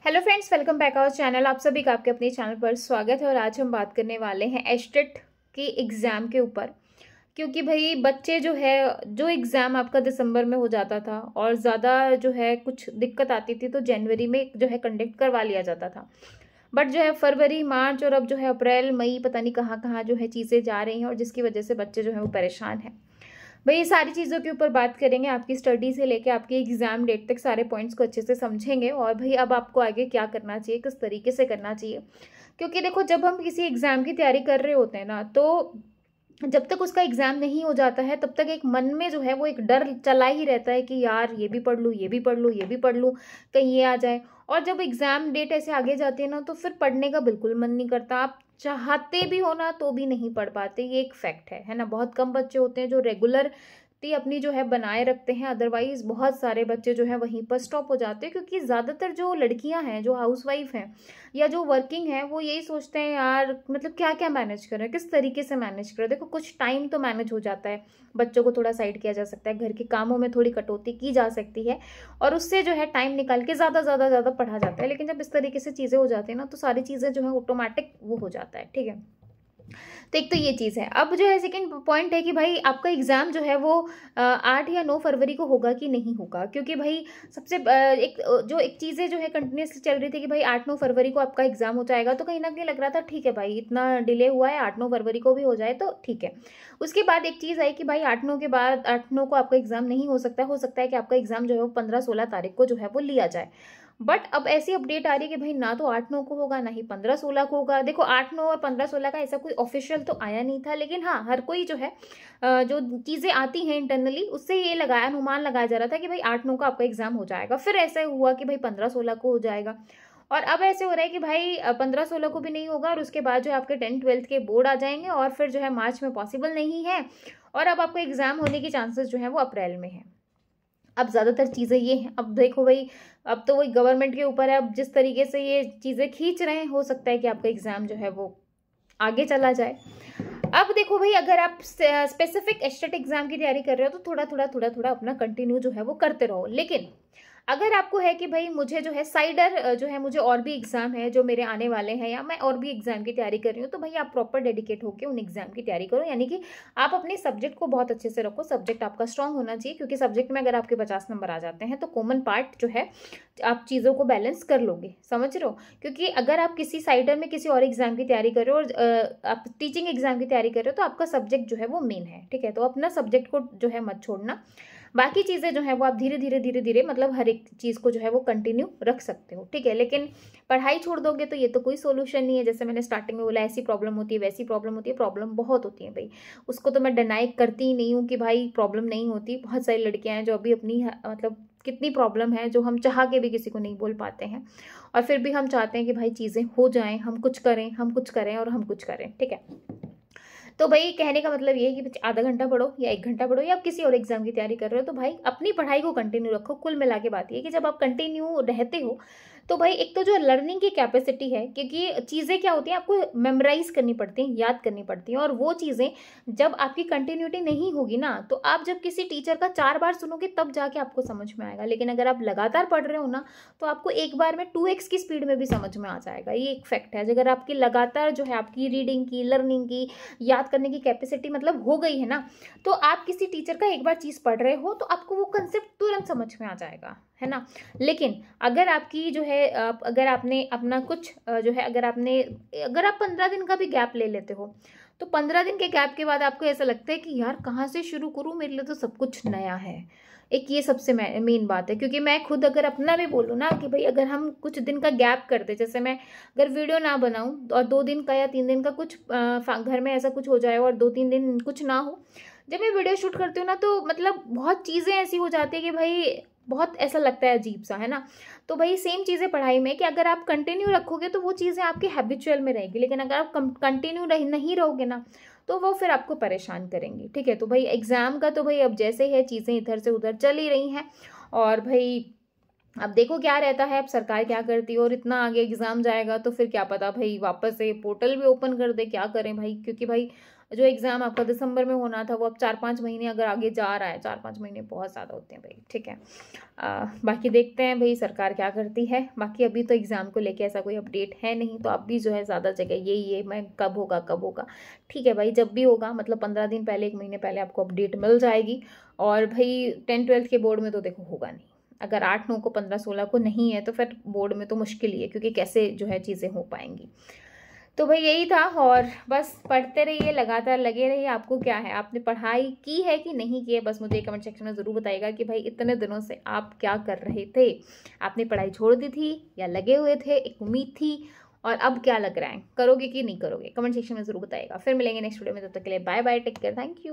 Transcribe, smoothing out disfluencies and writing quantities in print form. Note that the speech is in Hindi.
Hello friends, welcome back our channel. आप सभी का आपके अपने चैनल पर स्वागत है। और आज हम बात करने वाले हैं एस्टेट के एग्ज़ाम के ऊपर। क्योंकि भाई बच्चे जो है, जो एग्ज़ाम आपका दिसंबर में हो जाता था और ज़्यादा जो है कुछ दिक्कत आती थी तो जनवरी में जो है कंडक्ट करवा लिया जाता था। बट जो है फरवरी, मार्च और अब जो है अप्रैल, मई, पता नहीं कहाँ कहाँ जो है चीज़ें जा रही हैं और जिसकी वजह से बच्चे जो है वो परेशान हैं। भाई ये सारी चीज़ों के ऊपर बात करेंगे, आपकी स्टडी से लेके आपकी एग्जाम डेट तक सारे पॉइंट्स को अच्छे से समझेंगे। और भाई अब आपको आगे क्या करना चाहिए, किस तरीके से करना चाहिए। क्योंकि देखो, जब हम किसी एग्जाम की तैयारी कर रहे होते हैं ना, तो जब तक उसका एग्जाम नहीं हो जाता है तब तक एक मन में जो है वो एक डर चला ही रहता है कि यार ये भी पढ़ लूँ, ये भी पढ़ लूँ, ये भी पढ़ लूँ, कहीं ये आ जाए। और जब एग्जाम डेट ऐसे आगे जाती है ना, तो फिर पढ़ने का बिल्कुल मन नहीं करता। आप चाहते भी हो ना तो भी नहीं पढ़ पाते, ये एक फैक्ट है ना। बहुत कम बच्चे होते हैं जो रेगुलर अपनी जो है बनाए रखते हैं, अदरवाइज बहुत सारे बच्चे जो है वहीं पर स्टॉप हो जाते हैं। क्योंकि ज़्यादातर जो लड़कियां हैं, जो हाउसवाइफ हैं या जो वर्किंग है, वो यही सोचते हैं यार मतलब क्या क्या मैनेज करें, किस तरीके से मैनेज करें। देखो, कुछ टाइम तो मैनेज हो जाता है, बच्चों को थोड़ा साइड किया जा सकता है, घर के कामों में थोड़ी कटौती की जा सकती है और उससे जो है टाइम निकाल के ज़्यादा पढ़ा जाता है। लेकिन जब इस तरीके से चीज़ें हो जाती है ना, तो सारी चीज़ें जो है ऑटोमेटिक वो हो जाता है। ठीक है, तो एक तो ये चीज़ है। अब जो है सेकंड पॉइंट है कि भाई आपका एग्ज़ाम जो है वो 8 या 9 फरवरी को होगा कि नहीं होगा। क्योंकि भाई सबसे जो एक चीज़ें जो है कंटिन्यूसली चल रही थी कि भाई 8-9 फरवरी को आपका एग्ज़ाम हो जाएगा, तो कहीं ना कहीं लग रहा था ठीक है भाई, इतना डिले हुआ है, 8-9 फरवरी को भी हो जाए तो ठीक है। उसके बाद एक चीज़ आई कि भाई 8-9 के बाद 8-9 को आपका एग्ज़ाम नहीं हो सकता है कि आपका एग्ज़ाम जो है वो 15-16 तारीख को जो है वो लिया जाए। बट अब ऐसी अपडेट आ रही है कि भाई ना तो 8-9 को होगा, ना ही 15-16 को होगा। देखो, 8-9 और 15-16 का ऐसा कोई ऑफिशियल तो आया नहीं था, लेकिन हाँ, हर कोई जो है जो चीज़ें आती हैं इंटरनली, उससे ये लगाया, अनुमान लगाया जा रहा था कि भाई 8-9 को आपका एग्जाम हो जाएगा। फिर ऐसा हुआ कि भाई 15-16 को हो जाएगा। और अब ऐसे हो रहा है कि भाई 15-16 को भी नहीं होगा और उसके बाद जो है आपके 10th-12th के बोर्ड आ जाएंगे और फिर जो है मार्च में पॉसिबल नहीं है। और अब आपका एग्जाम होने की चांसेस जो है वो अप्रैल में है। अब ज़्यादातर चीज़ें ये हैं। अब देखो भाई, अब तो वही गवर्नमेंट के ऊपर है। अब जिस तरीके से ये चीज़ें खींच रहे हैं, हो सकता है कि आपका एग्ज़ाम जो है वो आगे चला जाए। अब देखो भाई, अगर आप स्पेसिफिक एस्टेट एग्जाम की तैयारी कर रहे हो तो थोड़ा थोड़ा अपना कंटिन्यू जो है वो करते रहो। लेकिन अगर आपको है कि भाई मुझे जो है साइडर जो है, मुझे और भी एग्जाम है जो मेरे आने वाले हैं, या मैं और भी एग्जाम की तैयारी कर रही हूँ, तो भाई आप प्रॉपर डेडिकेट होकर उन एग्जाम की तैयारी करो। यानी कि आप अपने सब्जेक्ट को बहुत अच्छे से रखो। सब्जेक्ट आपका स्ट्रांग होना चाहिए, क्योंकि सब्जेक्ट में अगर आपके 50 नंबर आ जाते हैं तो कॉमन पार्ट जो है आप चीज़ों को बैलेंस कर लोगे। समझ रहे हो? क्योंकि अगर आप किसी साइडर में किसी और एग्जाम की तैयारी कर रहे हो और आप टीचिंग एग्जाम की तैयारी कर रहे हो, तो आपका सब्जेक्ट जो है वो मेन है। ठीक है, तो अपना सब्जेक्ट को जो है मत छोड़ना। बाकी चीज़ें जो है वो आप धीरे धीरे मतलब हर एक चीज़ को जो है वो कंटिन्यू रख सकते हो। ठीक है, लेकिन पढ़ाई छोड़ दोगे तो ये तो कोई सोल्यूशन नहीं है। जैसे मैंने स्टार्टिंग में बोला, ऐसी प्रॉब्लम होती है, वैसी प्रॉब्लम होती है, प्रॉब्लम बहुत होती है भाई। उसको तो मैं डिनाई करती ही नहीं हूँ कि भाई प्रॉब्लम नहीं होती। बहुत सारी लड़कियां हैं जो अभी अपनी मतलब कितनी प्रॉब्लम है जो हम चाह के भी किसी को नहीं बोल पाते हैं, और फिर भी हम चाहते हैं कि भाई चीज़ें हो जाएं, हम कुछ करें, हम कुछ करें और हम कुछ करें। ठीक है, तो भाई कहने का मतलब ये है कि आधा घंटा पढ़ो या 1 घंटा पढ़ो, या आप किसी और एग्जाम की तैयारी कर रहे हो, तो भाई अपनी पढ़ाई को कंटिन्यू रखो। कुल मिला के बात ये है कि जब आप कंटिन्यू रहते हो तो भाई एक तो जो लर्निंग की कैपेसिटी है, क्योंकि चीज़ें क्या होती हैं, आपको मेमोराइज करनी पड़ती हैं, याद करनी पड़ती हैं, और वो चीज़ें जब आपकी कंटिन्यूटी नहीं होगी ना, तो आप जब किसी टीचर का 4 बार सुनोगे तब जाके आपको समझ में आएगा। लेकिन अगर आप लगातार पढ़ रहे हो ना, तो आपको एक बार में 2x की स्पीड में भी समझ में आ जाएगा। ये एक फैक्ट है। अगर आपकी लगातार जो है आपकी रीडिंग की, लर्निंग की, याद करने की कैपेसिटी मतलब हो गई है ना, तो आप किसी टीचर का एक बार चीज़ पढ़ रहे हो तो आपको वो कंसेप्ट तुरंत समझ में आ जाएगा, है ना। लेकिन अगर आपकी जो है अगर आपने अपना कुछ जो है अगर आप 15 दिन का भी गैप ले लेते हो, तो 15 दिन के गैप के बाद आपको ऐसा लगता है कि यार कहाँ से शुरू करूँ, मेरे लिए तो सब कुछ नया है। एक ये सबसे मेन बात है। क्योंकि मैं खुद अगर अपना भी बोलूँ ना कि भाई अगर हम कुछ दिन का गैप करते, जैसे मैं अगर वीडियो ना बनाऊं और 2 दिन का या 3 दिन का कुछ घर में ऐसा कुछ हो जाए और 2-3 दिन कुछ ना हो, जब मैं वीडियो शूट करती हूँ ना, तो मतलब बहुत चीज़ें ऐसी हो जाती है कि भाई बहुत ऐसा लगता है अजीब सा, है ना। तो भाई सेम चीज़ें पढ़ाई में कि अगर आप कंटिन्यू रखोगे तो वो चीज़ें आपकी हैबिचुअल में रहेगी, लेकिन अगर आप कंटिन्यू नहीं रहोगे ना, तो वो फिर आपको परेशान करेंगी। ठीक है, तो भाई एग्जाम का तो भाई अब जैसे है चीज़ें इधर से उधर चल ही रही हैं, और भाई अब देखो क्या रहता है, अब सरकार क्या करती है। और इतना आगे एग्जाम जाएगा तो फिर क्या पता भाई वापस से पोर्टल भी ओपन कर दे, क्या करें भाई। क्योंकि भाई जो एग्ज़ाम आपका दिसंबर में होना था वो अब 4-5 महीने अगर आगे जा रहा है, 4-5 महीने बहुत ज़्यादा होते हैं भाई, ठीक है। बाकी देखते हैं भाई सरकार क्या करती है। बाकी अभी तो एग्ज़ाम को लेके ऐसा कोई अपडेट है नहीं, तो आप भी जो है ज़्यादा जगह ये मैं कब होगा कब होगा, ठीक है भाई, जब भी होगा मतलब 15 दिन पहले, 1 महीने पहले आपको अपडेट मिल जाएगी। और भाई 10-12 के बोर्ड में तो देखो होगा नहीं, अगर 8-9 को, 15-16 को नहीं है तो फिर बोर्ड में तो मुश्किल ही है, क्योंकि कैसे जो है चीज़ें हो पाएंगी। तो भाई यही था, और बस पढ़ते रहिए, लगातार लगे रहिए। आपको क्या है, आपने पढ़ाई की है कि नहीं की है, बस मुझे कमेंट सेक्शन में ज़रूर बताइएगा कि भाई इतने दिनों से आप क्या कर रहे थे। आपने पढ़ाई छोड़ दी थी या लगे हुए थे, एक उम्मीद थी, और अब क्या लग रहा है, करोगे कि नहीं करोगे, कमेंट सेक्शन में ज़रूर बताइएगा। फिर मिलेंगे नेक्स्ट वीडियो में, तब तक के लिए bye bye, take care, thank you.